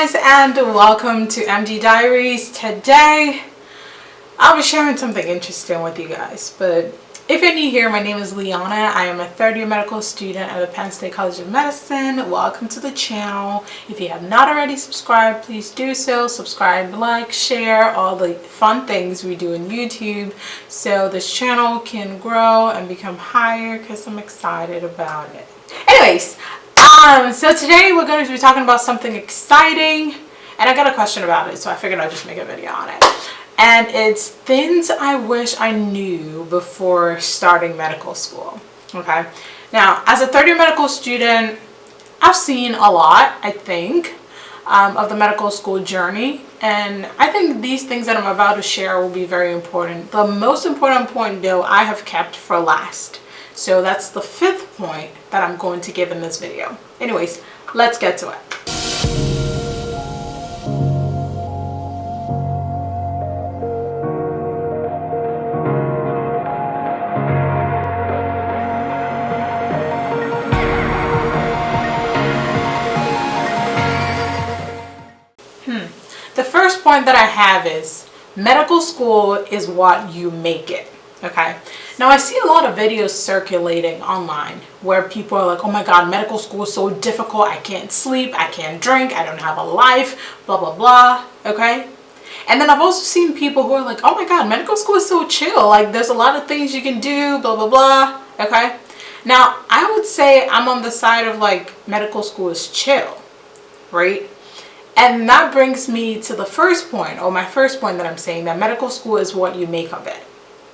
guys, and welcome to MD Diaries. Today I'll be sharing something interesting with you guys, but if you're new here, my name is Liana. I am a third-year medical student at the Penn State College of Medicine. Welcome to the channel. If you have not already subscribed, please do so. Subscribe, like, share, all the fun things we do on YouTube so this channel can grow and become higher because I'm excited about it. Anyways, so today we're going to be talking about something exciting, and I got a question about it, so I figured I'd just make a video on it. And it's things I wish I knew before starting medical school. Okay, now as a third-year medical student, I've seen a lot, I think, of the medical school journey, and I think these things that I'm about to share will be very important. The most important point, though, I have kept for last. So that's the fifth point that I'm going to give in this video. Anyways, let's get to it. The first point that I have is medical school is what you make it. Okay, now I see a lot of videos circulating online where people are like, oh my god, medical school is so difficult, I can't sleep, I can't drink, I don't have a life, blah blah blah. Okay, and then I've also seen people who are like, oh my god, medical school is so chill, like there's a lot of things you can do, blah blah blah. Okay, now I would say I'm on the side of like medical school is chill, right? And that brings me to the first point, or my first point, that I'm saying that medical school is what you make of it.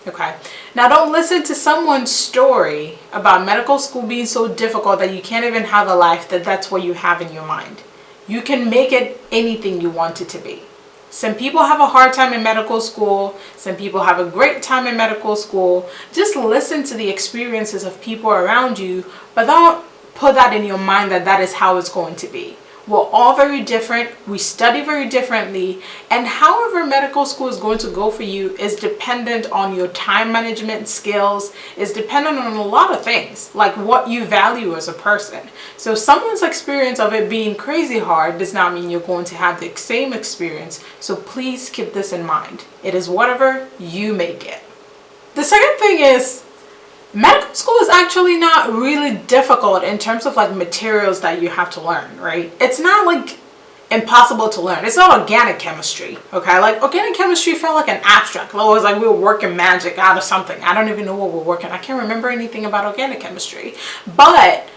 Okay, now don't listen to someone's story about medical school being so difficult that you can't even have a life, that's what you have in your mind. You can make it anything you want it to be. Some people have a hard time in medical school, some people have a great time in medical school. Just listen to the experiences of people around you, but don't put that in your mind that that is how it's going to be. We're all very different, we study very differently, and however medical school is going to go for you is dependent on your time management skills, is dependent on a lot of things, like what you value as a person. So someone's experience of it being crazy hard does not mean you're going to have the same experience, so please keep this in mind. It is whatever you make it. The second thing is, medical school is actually not really difficult in terms of like materials that you have to learn, right? It's not like impossible to learn. It's not organic chemistry, okay? Like organic chemistry felt like an abstract. It was like we were working magic out of something. I don't even know what we're working. I can't remember anything about organic chemistry. But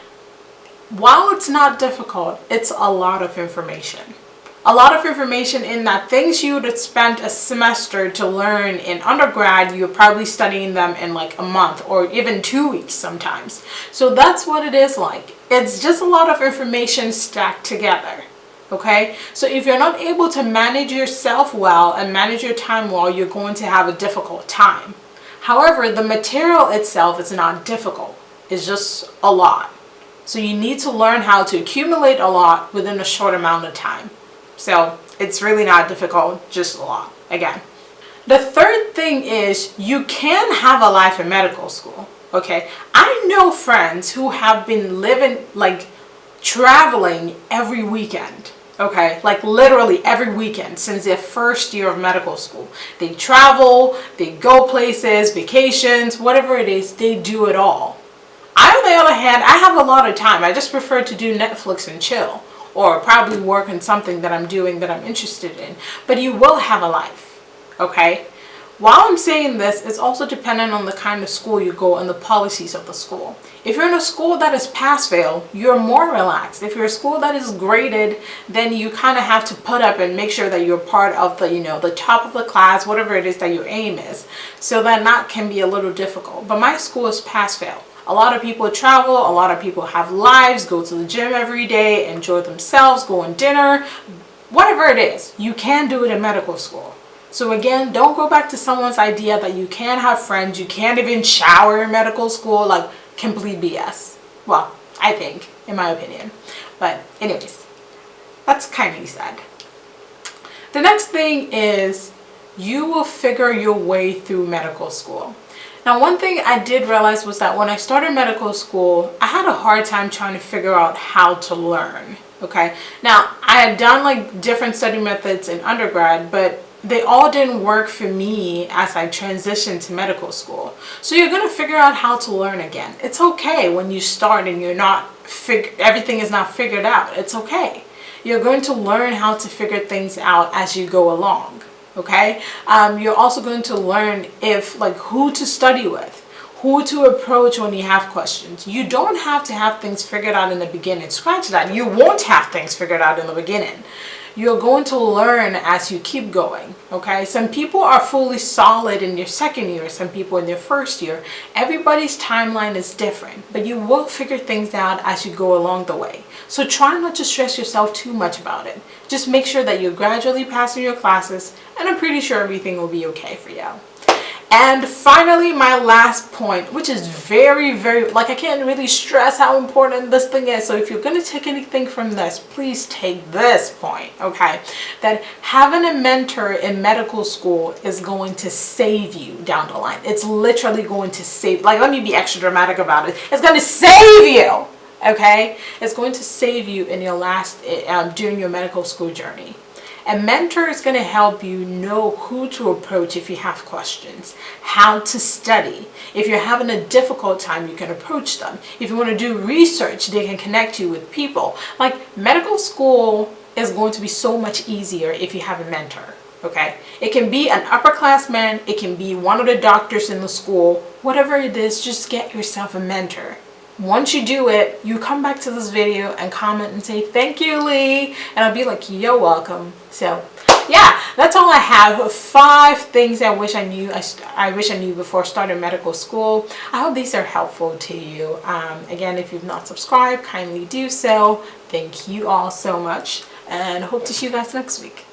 while it's not difficult, it's a lot of information. A lot of information in that things you would have spent a semester to learn in undergrad, you're probably studying them in like a month or even 2 weeks sometimes. So that's what it is like. It's just a lot of information stacked together. Okay, so if you're not able to manage yourself well and manage your time well, you're going to have a difficult time. However, the material itself is not difficult. It's just a lot. So you need to learn how to accumulate a lot within a short amount of time. So it's really not difficult, just a lot, again. The third thing is you can have a life in medical school, okay? I know friends who have been living, like traveling every weekend, okay? Like literally every weekend since their first year of medical school. They travel, they go places, vacations, whatever it is, they do it all. I, on the other hand, I have a lot of time. I just prefer to do Netflix and chill, or probably work on something that I'm doing that I'm interested in. But you will have a life, okay? While I'm saying this, it's also dependent on the kind of school you go and the policies of the school. If you're in a school that is pass-fail, you're more relaxed. If you're a school that is graded, then you kind of have to put up and make sure that you're part of the, the top of the class, whatever it is that your aim is. So that can be a little difficult. But my school is pass-fail. A lot of people travel, a lot of people have lives, go to the gym every day, enjoy themselves, go on dinner, whatever it is. You can do it in medical school. So again, don't go back to someone's idea that you can't have friends, you can't even shower in medical school, like complete BS. Well, I think, in my opinion. But anyways, that's kind of sad. The next thing is you will figure your way through medical school. Now, one thing I did realize was that when I started medical school, I had a hard time trying to figure out how to learn. Okay, now I had done like different study methods in undergrad, but they all didn't work for me as I transitioned to medical school. So you're going to figure out how to learn again. It's okay when you start and you're not everything is not figured out. It's okay. You're going to learn how to figure things out as you go along. Okay, you're also going to learn who to study with, who to approach when you have questions. You don't have to have things figured out in the beginning. Scratch that. You won't have things figured out in the beginning. You're going to learn as you keep going. Okay, some people are fully solid in their second year, some people in their first year. Everybody's timeline is different, but you will figure things out as you go along the way. So try not to stress yourself too much about it. Just make sure that you're gradually passing your classes, and I'm pretty sure everything will be okay for you. And finally, my last point, which is very, very, I can't really stress how important this thing is. So if you're going to take anything from this, please take this point, okay? That having a mentor in medical school is going to save you down the line. It's literally going to save, let me be extra dramatic about it. It's going to save you, okay? It's going to save you in your during your medical school journey. A mentor is going to help you know who to approach if you have questions, how to study. If you're having a difficult time, you can approach them. If you want to do research, they can connect you with people. Medical school is going to be so much easier if you have a mentor. Okay, it can be an upperclassman, it can be one of the doctors in the school, whatever it is, just get yourself a mentor. Once you do it, you come back to this video and comment and say, thank you, Lee. And I'll be like, you're welcome. So yeah, that's all I have. 5 things I wish I knew. I wish I knew before starting medical school. I hope these are helpful to you. Again, if you've not subscribed, kindly do so. Thank you all so much. And I hope to see you guys next week.